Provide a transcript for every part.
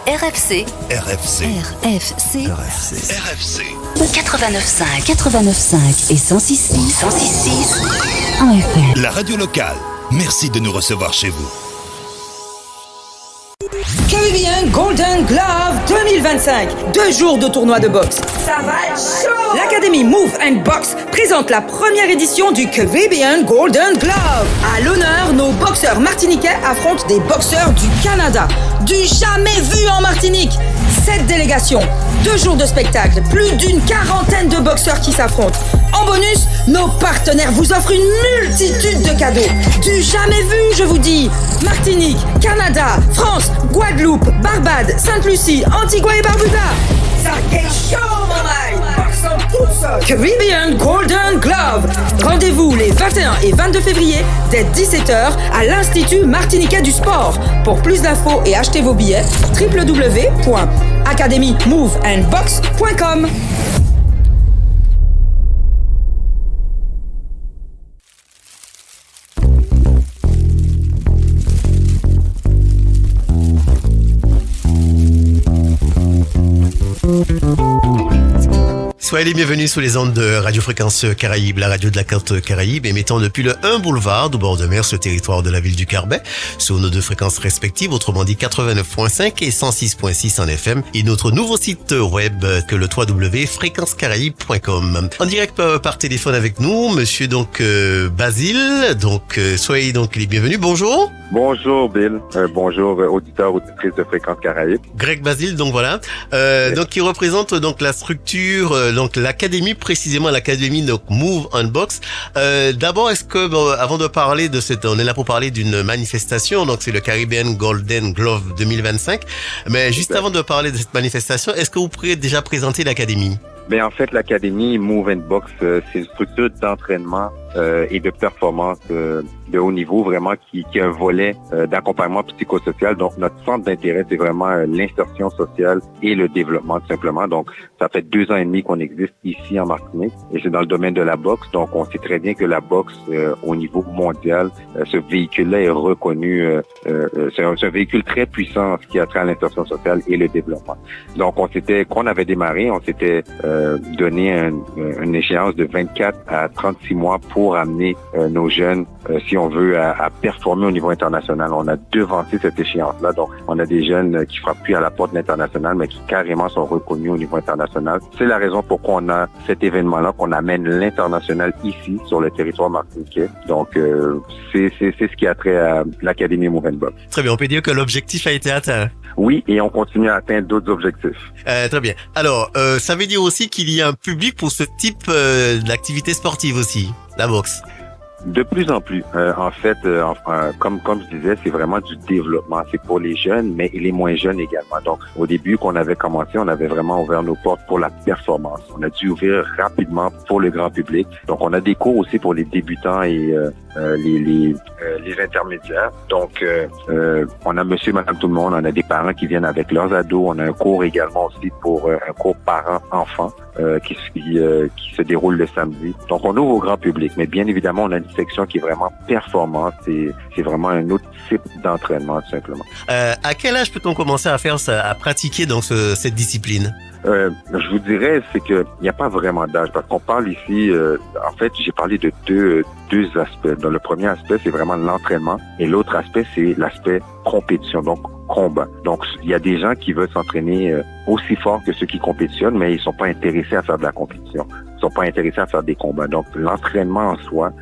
RFC. RFC. RFC. RFC. RFC. 89.5 et 106.6 en FM. La radio locale. Merci de nous recevoir chez vous. Caribbean Golden Glove 2025. 2 jours de tournoi de boxe. Ça va être chaud! L'Académie Move & Box présente la première édition du Caribbean Golden Glove. À l'honneur, nos boxeurs martiniquais affrontent des boxeurs du Canada. Du jamais vu en Martinique. 7 délégations, 2 jours de spectacle, plus d'une quarantaine de boxeurs qui s'affrontent. En bonus, nos partenaires vous offrent une multitude de cadeaux. Du jamais vu, je vous dis. Martinique, Canada, France, Guadeloupe, Barbade, Sainte-Lucie, Antigua et Barbuda. Ça get chaud, mon mec. Boxons tout seul. Caribbean Golden Glove. Rendez-vous les 21 et 22 février dès 17h à l'Institut martiniquais du sport. Pour plus d'infos et acheter vos billets, www.academymoveandbox.com. Soyez les bienvenus sous les ondes de Radio Fréquence Caraïbe, la radio de la carte Caraïbe, émettant depuis le 1 boulevard du bord de mer sur le territoire de la ville du Carbet, sur nos 2 fréquences respectives, autrement dit 89.5 et 106.6 en FM, et notre nouveau site web que le www.fréquencecaraïbe.com. En direct par téléphone avec nous, monsieur donc Basile, donc soyez donc les bienvenus. Bonjour. Bonjour Bill, bonjour auditeurs, auditrices de Fréquence Caraïbe. Greg Basile, donc voilà, donc qui représente donc la structure, donc l'académie, précisément l'académie donc Move & Box. D'abord, est-ce que avant de parler de cette, on est là pour parler d'une manifestation, donc c'est le Caribbean Golden Glove 2025. Mais juste avant de parler de cette manifestation, est-ce que vous pourriez déjà présenter l'académie? Mais en fait, l'académie Move & Box, c'est une structure d'entraînement et de performance de haut niveau, vraiment qui a un volet d'accompagnement psychosocial. Donc, notre centre d'intérêt, c'est vraiment l'insertion sociale et le développement, tout simplement. Donc, ça fait 2 ans et demi qu'on existe ici en Martinique et c'est dans le domaine de la boxe. Donc, on sait très bien que la boxe, au niveau mondial, ce véhicule-là est reconnu. C'est un véhicule très puissant en ce qui a trait à l'insertion sociale et le développement. Donc, qu'on avait démarré, on s'était donné une échéance de 24 à 36 mois pour amener nos jeunes, si on veut, à performer au niveau international. On a devancé cette échéance-là. Donc, on a des jeunes qui frappent plus à la porte de l'international, mais qui carrément sont reconnus au niveau international. C'est la raison pour qu'on a cet événement-là, qu'on amène l'international ici, sur le territoire martiniquais. Donc, c'est ce qui a trait à l'Académie Move & Box. Très bien, on peut dire que l'objectif a été atteint. Oui, et on continue à atteindre d'autres objectifs. Très bien. Alors, ça veut dire aussi qu'il y a un public pour ce type d'activité sportive aussi, la boxe. De plus en plus. En fait, comme je disais, c'est vraiment du développement. C'est pour les jeunes, mais les moins jeunes également. Donc, au début, qu'on avait commencé, on avait vraiment ouvert nos portes pour la performance. On a dû ouvrir rapidement pour le grand public. Donc, on a des cours aussi pour les débutants et les intermédiaires. Donc, on a monsieur, madame, tout le monde. On a des parents qui viennent avec leurs ados. On a un cours également aussi pour un cours parents-enfants qui se déroule le samedi. Donc, on ouvre au grand public. Mais bien évidemment, on a une section qui est vraiment performante. C'est vraiment un autre type d'entraînement, tout simplement. À quel âge peut-on commencer à pratiquer donc cette discipline? Je vous dirais, c'est que il n'y a pas vraiment d'âge, parce qu'on parle ici, en fait, j'ai parlé de deux aspects. Dans le premier aspect, c'est vraiment l'entraînement, et l'autre aspect, c'est l'aspect compétition, donc combat. Donc, il y a des gens qui veulent s'entraîner aussi fort que ceux qui compétitionnent, mais ils sont pas intéressés à faire de la compétition. Ils sont pas intéressés à faire des combats. Donc, l'entraînement en soi,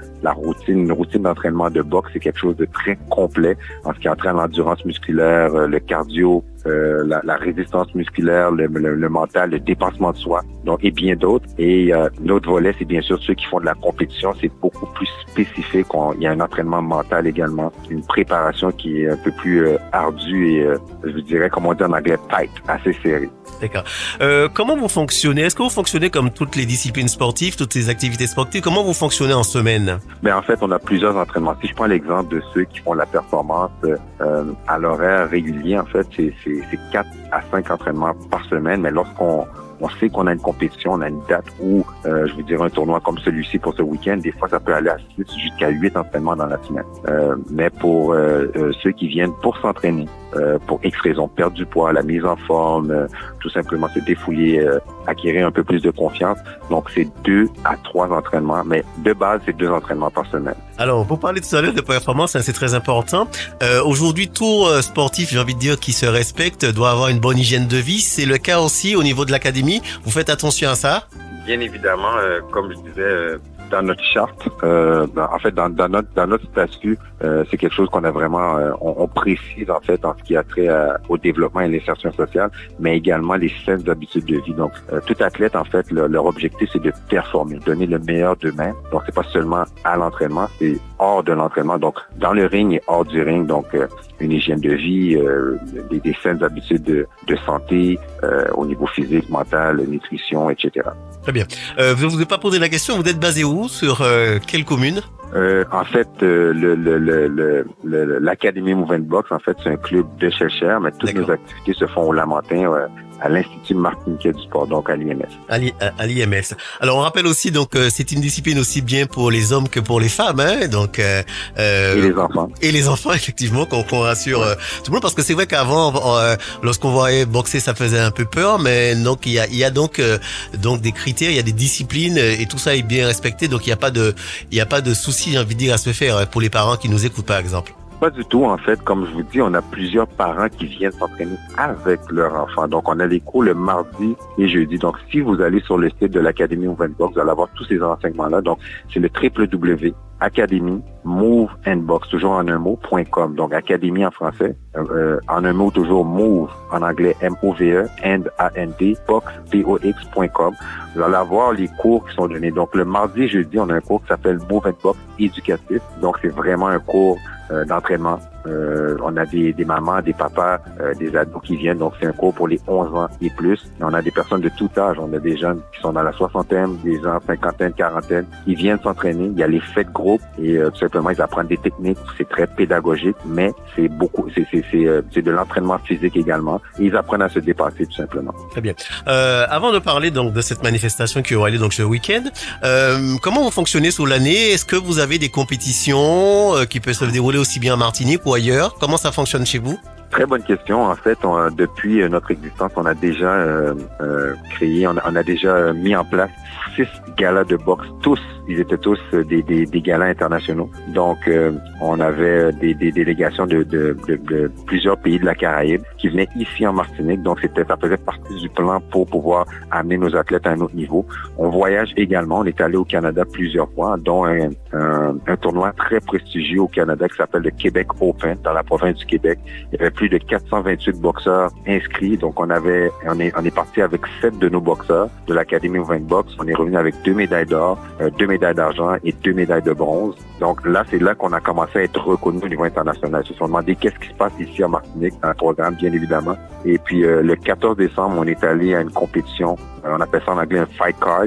une routine d'entraînement de boxe, c'est quelque chose de très complet en ce qui a trait à l'endurance musculaire, le cardio, la résistance musculaire, le mental, le dépassement de soi, donc et bien d'autres. Et l'autre volet, c'est bien sûr ceux qui font de la compétition, c'est beaucoup plus spécifique. Il y a un entraînement mental également, une préparation qui est un peu plus ardue et je dirais, comme on dit en anglais, tight, assez serrée. D'accord. Comment vous fonctionnez? Est-ce que vous fonctionnez comme toutes les disciplines sportives, toutes les activités sportives? Comment vous fonctionnez en semaine? En fait, on a plusieurs entraînements. Si je prends l'exemple de ceux qui font la performance à l'horaire régulier, en fait, c'est 4 à 5 entraînements par semaine. Mais lorsqu'on on sait qu'on a une compétition, on a une date où, je vous dirais, un tournoi comme celui-ci pour ce week-end, des fois, ça peut aller à 6 jusqu'à 8 entraînements dans la semaine. Mais pour ceux qui viennent pour s'entraîner, pour X raisons, perdre du poids, la mise en forme, tout simplement se défouler, acquérir un peu plus de confiance. Donc, c'est 2 à 3 entraînements, mais de base, c'est 2 entraînements par semaine. Alors, pour parler tout à l'heure de performance, hein, c'est très important. Aujourd'hui, tout sportif, j'ai envie de dire, qui se respecte, doit avoir une bonne hygiène de vie. C'est le cas aussi au niveau de l'académie. Vous faites attention à ça? Bien évidemment, comme je disais, dans notre charte, dans notre statut, c'est quelque chose qu'on a vraiment, on précise en fait en ce qui a trait au développement et l'insertion sociale, mais également les saines habitudes de vie. Donc, tout athlète en fait, leur objectif c'est de performer, donner le meilleur d'eux-mêmes. Donc, c'est pas seulement à l'entraînement, c'est hors de l'entraînement. Donc, dans le ring et hors du ring. Donc, une hygiène de vie, des saines habitudes de santé au niveau physique, mental, nutrition, etc. Très bien. Je ne vous ai pas posé la question. Vous êtes basé où? Sur quelle commune? En fait, l'Académie Move Box, en fait, c'est un club de Cheshire, mais toutes nos activités se font au Lamentin, à l'Institut martiniquais du sport, donc à l'IMS. À l'IMS. Alors, on rappelle aussi, donc, c'est une discipline aussi bien pour les hommes que pour les femmes, hein, donc, et les enfants. Et les enfants, effectivement, qu'on rassure tout le monde, parce que c'est vrai qu'avant, lorsqu'on voyait boxer, ça faisait un peu peur, mais donc, il y a donc des critères, il y a des disciplines, et tout ça est bien respecté, donc il n'y a pas de souci, j'ai envie de dire, à se faire pour les parents qui nous écoutent, par exemple. Pas du tout, en fait. Comme je vous dis, on a plusieurs parents qui viennent s'entraîner avec leurs enfants. Donc, on a les cours le mardi et jeudi. Donc, si vous allez sur le site de l'Académie Move Box, vous allez avoir tous ces renseignements-là. Donc, c'est le www.academy-move-box, toujours en un mot.com. Donc, Académie en français, en un mot toujours Move en anglais, M-O-V-E, and box, B-O-X.com. Vous allez avoir les cours qui sont donnés. Donc, le mardi et jeudi, on a un cours qui s'appelle Move Box éducatif. Donc, c'est vraiment un cours d'entraînement. On a des mamans, des papas, des ados qui viennent. Donc, c'est un cours pour les 11 ans et plus. Et on a des personnes de tout âge. On a des jeunes qui sont dans la soixantaine, des gens cinquantaine, quarantaine. Ils viennent s'entraîner. Il y a les fêtes groupes et tout simplement, ils apprennent des techniques. C'est très pédagogique, mais c'est de l'entraînement physique également. Et ils apprennent à se dépasser, tout simplement. Très bien. Avant de parler donc de cette manifestation qui aura lieu donc ce week-end, comment vous fonctionnez sur l'année? Est-ce que vous avez des compétitions qui peuvent se dérouler aussi bien en Martinique ou ailleurs? Comment ça fonctionne chez vous? Très bonne question. En fait, depuis notre existence, on a déjà créé, on a déjà mis en place 6 galas de boxe. Ils étaient tous des galas internationaux. Donc, on avait des délégations de plusieurs pays de la Caraïbe qui venaient ici en Martinique. Donc, ça faisait partie du plan pour pouvoir amener nos athlètes à un autre niveau. On voyage également. On est allé au Canada plusieurs fois, dont un tournoi très prestigieux au Canada qui s'appelle le Québec Open dans la province du Québec. Il y avait plus de 428 boxeurs inscrits. Donc, on est parti avec 7 de nos boxeurs de l'Académie Move Box. On est revenu avec 2 médailles d'or, 2 médailles d'argent et 2 médailles de bronze. Donc là, c'est là qu'on a commencé à être reconnu au niveau international. Ils se sont demandé qu'est-ce qui se passe ici en Martinique, dans le programme, bien évidemment. Et puis, le 14 décembre, on est allé à une compétition, on appelle ça en anglais un fight card,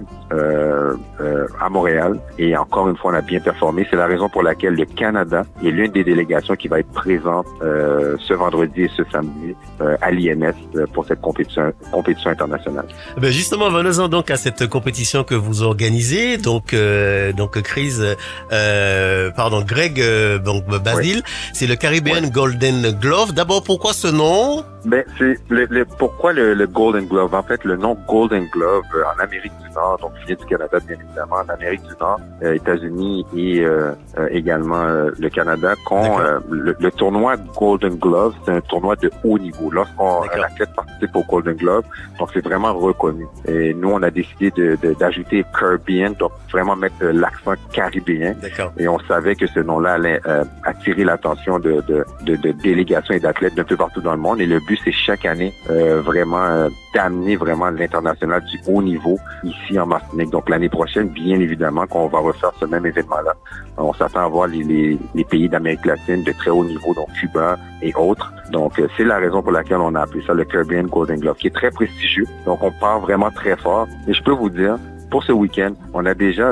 à Montréal. Et encore une fois, on a bien performé. C'est la raison pour laquelle le Canada est l'une des délégations qui va être présente ce vendredi et ce samedi à l'IMS pour cette compétition internationale. Ben justement, venons-en donc à cette compétition que vous organisez. Donc Greg Basile, oui. C'est le Caribbean Golden Glove. D'abord, pourquoi ce nom? Ben, c'est pourquoi le Golden Glove? En fait, le nom Golden Glove en Amérique du Nord, donc il vient du Canada, bien évidemment, en Amérique du Nord, États-Unis et également le Canada, le tournoi Golden Glove, c'est un tournoi de haut niveau. Lorsqu'un athlète participe au Golden Glove, donc c'est vraiment reconnu. Et nous, on a décidé d'ajouter Caribbean, donc vraiment mettre l'accent caribéen. Et on savait que ce nom-là allait attirer l'attention de délégations et d'athlètes d'un peu partout dans le monde. Et le but, c'est chaque année d'amener vraiment l'international du haut niveau ici en Martinique. Donc l'année prochaine, bien évidemment, qu'on va refaire ce même événement-là. On s'attend à voir les pays d'Amérique latine de très haut niveau, donc Cuba et autres. Donc c'est la raison pour laquelle on a appelé ça le Caribbean Golden Glove, qui est très prestigieux. Donc on part vraiment très fort. Et je peux vous dire, pour ce week-end, on a déjà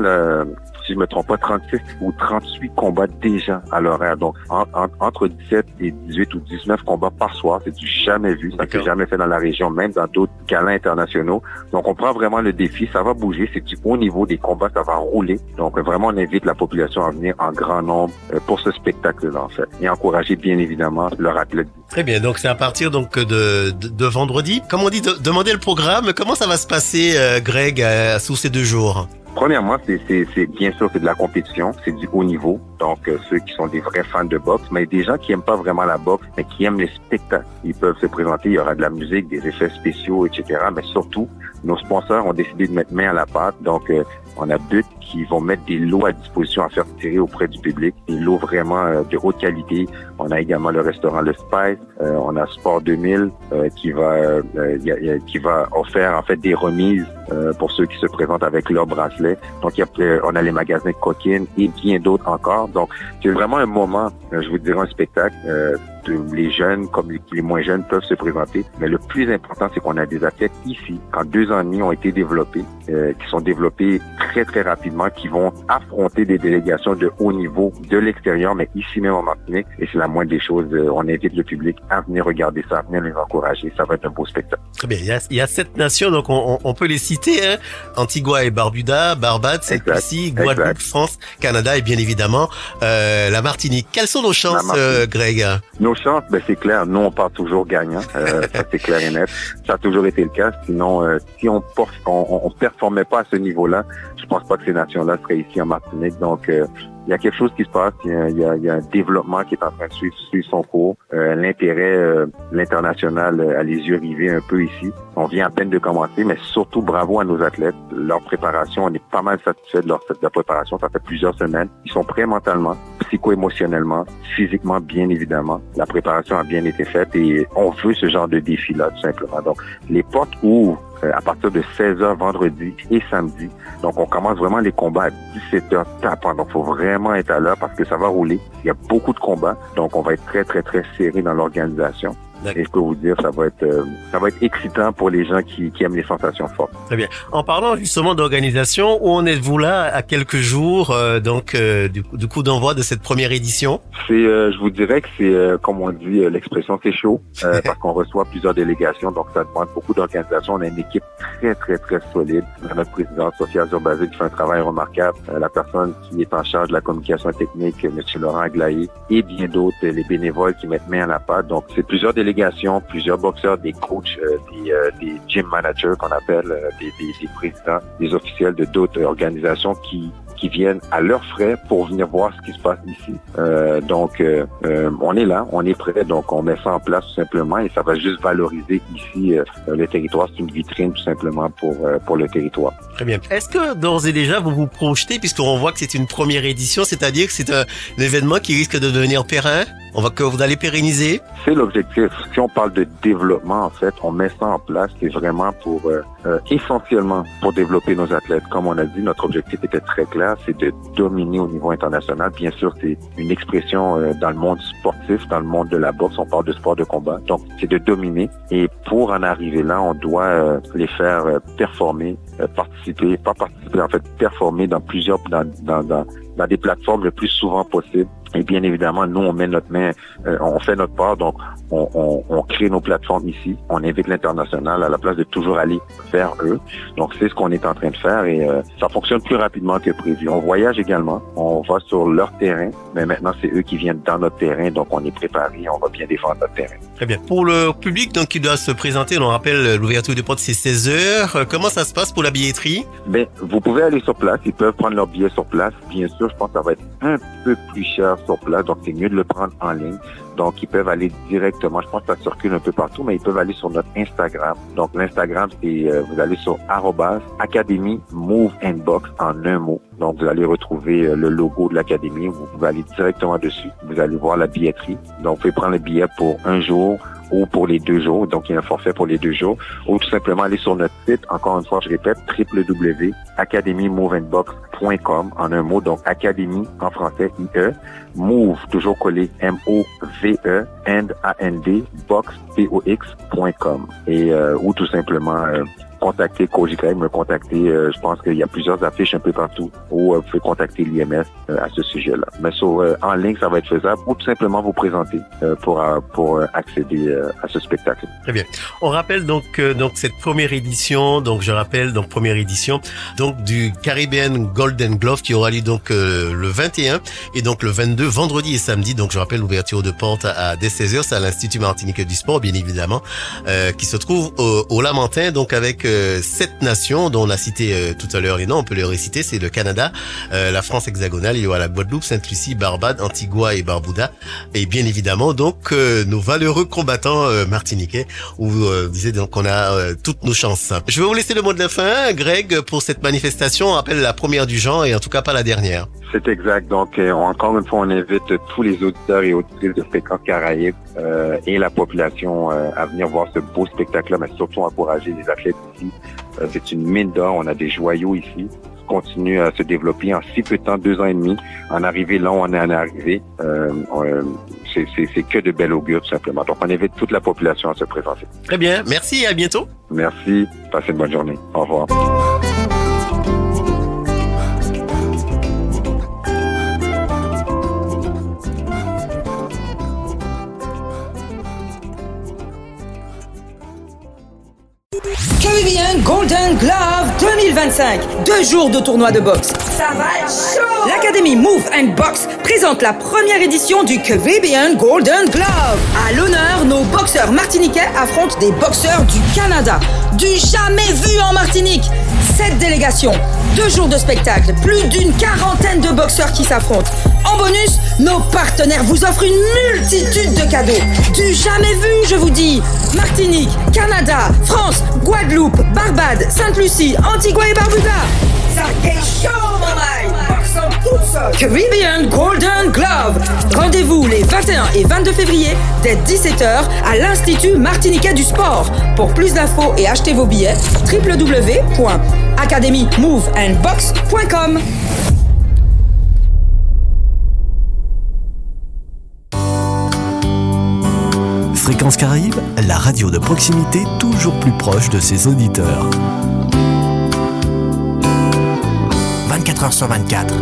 si je me trompe pas, 36 ou 38 combats déjà à l'horaire. Donc, entre 17 et 18 ou 19 combats par soir, c'est du jamais vu. Ça s'est jamais fait dans la région, même dans d'autres galas internationaux. Donc, on prend vraiment le défi. Ça va bouger. C'est du haut niveau des combats. Ça va rouler. Donc, vraiment, on invite la population à venir en grand nombre pour ce spectacle-là, en fait. Et encourager, bien évidemment, leurs athlètes. Très bien. Donc, c'est à partir donc de vendredi. Comme on dit, demander le programme. Comment ça va se passer, Greg, sous ces 2 jours? Premièrement, c'est bien sûr, c'est de la compétition, c'est du haut niveau. Donc, ceux qui sont des vrais fans de boxe, mais des gens qui aiment pas vraiment la boxe, mais qui aiment les spectacles. Ils peuvent se présenter, il y aura de la musique, des effets spéciaux, etc. Mais surtout, nos sponsors ont décidé de mettre main à la pâte. Donc, on a But qui vont mettre des lots à disposition à faire tirer auprès du public, des lots vraiment de haute qualité. On a également le restaurant Le Spice, on a Sport 2000 qui va offrir en fait des remises pour ceux qui se présentent avec leur bracelet. Donc on a les magasins Coquine et bien d'autres encore. Donc c'est vraiment un moment, je vous dirais un spectacle. Les jeunes comme les moins jeunes peuvent se présenter. Mais le plus important, c'est qu'on a des athlètes ici, en 2 ans et demi, ont été développés, qui sont développés très, très rapidement, qui vont affronter des délégations de haut niveau de l'extérieur, mais ici même en Martinique. Et c'est la moindre des choses. On invite le public à venir regarder ça, à venir les encourager. Ça va être un beau spectacle. Très bien. Il y a 7 nations, donc on peut les citer, hein. Antigua et Barbuda, Barbade, c'est ici, Guadeloupe, France, Canada et bien évidemment la Martinique. Quelles sont nos chances, Greg? Nos chances, c'est clair. Nous, on part toujours gagnant. Ça, c'est clair et net. Ça a toujours été le cas. Sinon, si on performait pas à ce niveau-là, je pense pas que ces nations-là seraient ici en Martinique. Donc, il y a quelque chose qui se passe, il y a un développement qui est en train de suivre son cours. L'intérêt, l'international a les yeux rivés un peu ici. On vient à peine de commencer, mais surtout bravo à nos athlètes. Leur préparation, on est pas mal satisfait de leur préparation. Ça fait plusieurs semaines. Ils sont prêts mentalement, psycho-émotionnellement, physiquement, bien évidemment. La préparation a bien été faite et on veut ce genre de défi-là, tout simplement. Donc, les portes ouvrent à partir de 16h vendredi et samedi. Donc, on commence vraiment les combats à 17h tapant. Donc, faut vraiment être à l'heure parce que ça va rouler. Il y a beaucoup de combats. Donc, on va être très, très, très serré dans l'organisation. Et je peux vous dire, ça va être excitant pour les gens qui aiment les sensations fortes. Très bien. En parlant justement d'organisation, où en êtes-vous là à quelques jours du coup d'envoi de cette première édition? Je vous dirais que c'est, comme on dit, l'expression c'est chaud, parce qu'on reçoit plusieurs délégations, donc ça demande beaucoup d'organisation. On a une équipe très, très, très solide. Notre présidente, Sophia Zurbazé, qui fait un travail remarquable. La personne qui est en charge de la communication technique, M. Laurent Aglaé, et bien d'autres, les bénévoles qui mettent main à la pâte. Donc, c'est plusieurs délégations, plusieurs boxeurs, des coachs, des gym managers qu'on appelle, des présidents, des officiels de d'autres organisations qui viennent à leurs frais pour venir voir ce qui se passe ici. Donc, on est là, on est prêt, donc on met ça en place tout simplement et ça va juste valoriser ici le territoire. C'est une vitrine tout simplement pour le territoire. Très bien. Est-ce que d'ores et déjà vous vous projetez, puisqu'on voit que c'est une première édition, c'est-à-dire que c'est un événement qui risque de devenir périn? Que vous allez pérenniser? C'est l'objectif. Si on parle de développement, en fait, on met ça en place, c'est vraiment pour essentiellement pour développer nos athlètes. Comme on a dit, notre objectif était très clair, c'est de dominer au niveau international. Bien sûr, c'est une expression dans le monde sportif, dans le monde de la boxe, on parle de sport de combat. Donc, c'est de dominer. Et pour en arriver là, on doit les faire performer, performer dans plusieurs, dans des plateformes le plus souvent possible. Et bien évidemment, nous, on met notre main, on fait notre part, donc on crée nos plateformes ici. On invite l'international à la place de toujours aller vers eux. Donc, c'est ce qu'on est en train de faire et ça fonctionne plus rapidement que prévu. On voyage également, on va sur leur terrain, mais maintenant, c'est eux qui viennent dans notre terrain, donc on est préparé, on va bien défendre notre terrain. Très bien. Pour le public donc qui doit se présenter, on rappelle l'ouverture des portes, c'est 16h. Comment ça se passe pour la billetterie? Vous pouvez aller sur place, ils peuvent prendre leur billet sur place. Bien sûr, je pense que ça va être un peu plus cher sur place, donc c'est mieux de le prendre en ligne. Donc, ils peuvent aller directement, je pense que ça circule un peu partout, mais ils peuvent aller sur notre Instagram. Donc, l'Instagram, c'est, vous allez sur @Academy Move and Box en un mot. Donc, vous allez retrouver le logo de l'Académie. Vous pouvez aller directement dessus. Vous allez voir la billetterie. Donc, vous pouvez prendre le billet pour un jour ou pour les 2 jours. Donc, il y a un forfait pour les 2 jours. Ou tout simplement aller sur notre site. Encore une fois, je répète, www.academymoveandbox.com en un mot. Donc, Académie en français, IE. Move, toujours collé, MOVE, and box, BOX.com. Et, ou tout simplement, contacter Coach Greg, me contacter. Je pense qu'il y a plusieurs affiches un peu partout où vous pouvez contacter l'IMS à ce sujet-là. Mais en ligne, ça va être faisable ou tout simplement vous présenter pour accéder à ce spectacle. Très bien. On rappelle donc cette première édition. Donc je rappelle première édition donc du Caribbean Golden Glove qui aura lieu donc le 21 et donc le 22 vendredi et samedi. Donc je rappelle l'ouverture de porte dès 16h, c'est à l'Institut Martiniquais du Sport bien évidemment qui se trouve au Lamentin donc avec 7 nations dont on a cité tout à l'heure et non on peut les réciter, c'est le Canada, la France hexagonale, il y aura la Guadeloupe, Sainte-Lucie, Barbade, Antigua et Barbuda et bien évidemment donc nos valeureux combattants martiniquais où vous disiez donc qu'on a toutes nos chances. Je vais vous laisser le mot de la fin, Greg, pour cette manifestation. On rappelle la première du genre et en tout cas pas la dernière. C'est exact. Donc, encore une fois, on invite tous les auditeurs et auditrices de Fréquence Caraïbes et la population à venir voir ce beau spectacle-là, mais surtout encourager les athlètes ici. C'est une mine d'or. On a des joyaux ici. Continue à se développer en si peu de temps, 2 ans et demi. En arrivée là, on est en arrivée. C'est que de bel augure, tout simplement. Donc, on invite toute la population à se présenter. Très bien. Merci et à bientôt. Merci. Passez une bonne journée. Au revoir. Caribbean Golden Glove 2025. 2 jours de tournoi de boxe. Ça va être chaud! L'Académie Move and Box présente la première édition du Caribbean Golden Glove. À l'honneur, nos boxeurs martiniquais affrontent des boxeurs du Canada. Du jamais vu en Martinique. 7 délégations, 2 jours de spectacle, plus d'une 40aine de boxeurs qui s'affrontent. En bonus, nos partenaires vous offrent une multitude de cadeaux. Du jamais vu, je vous dis. Martinique, Canada, France, Guadeloupe, Barbade, Sainte-Lucie, Antigua et Barbuda. Ça est chaud, maman! Boxons tout seul. Caribbean Golden Glove. Rendez-vous les 21 et 22 février dès 17h à l'Institut Martiniquais du Sport. Pour plus d'infos et acheter vos billets, www.academymoveandbox.com. Fréquence Caraïbes, la radio de proximité toujours plus proche de ses auditeurs. 24h sur 24.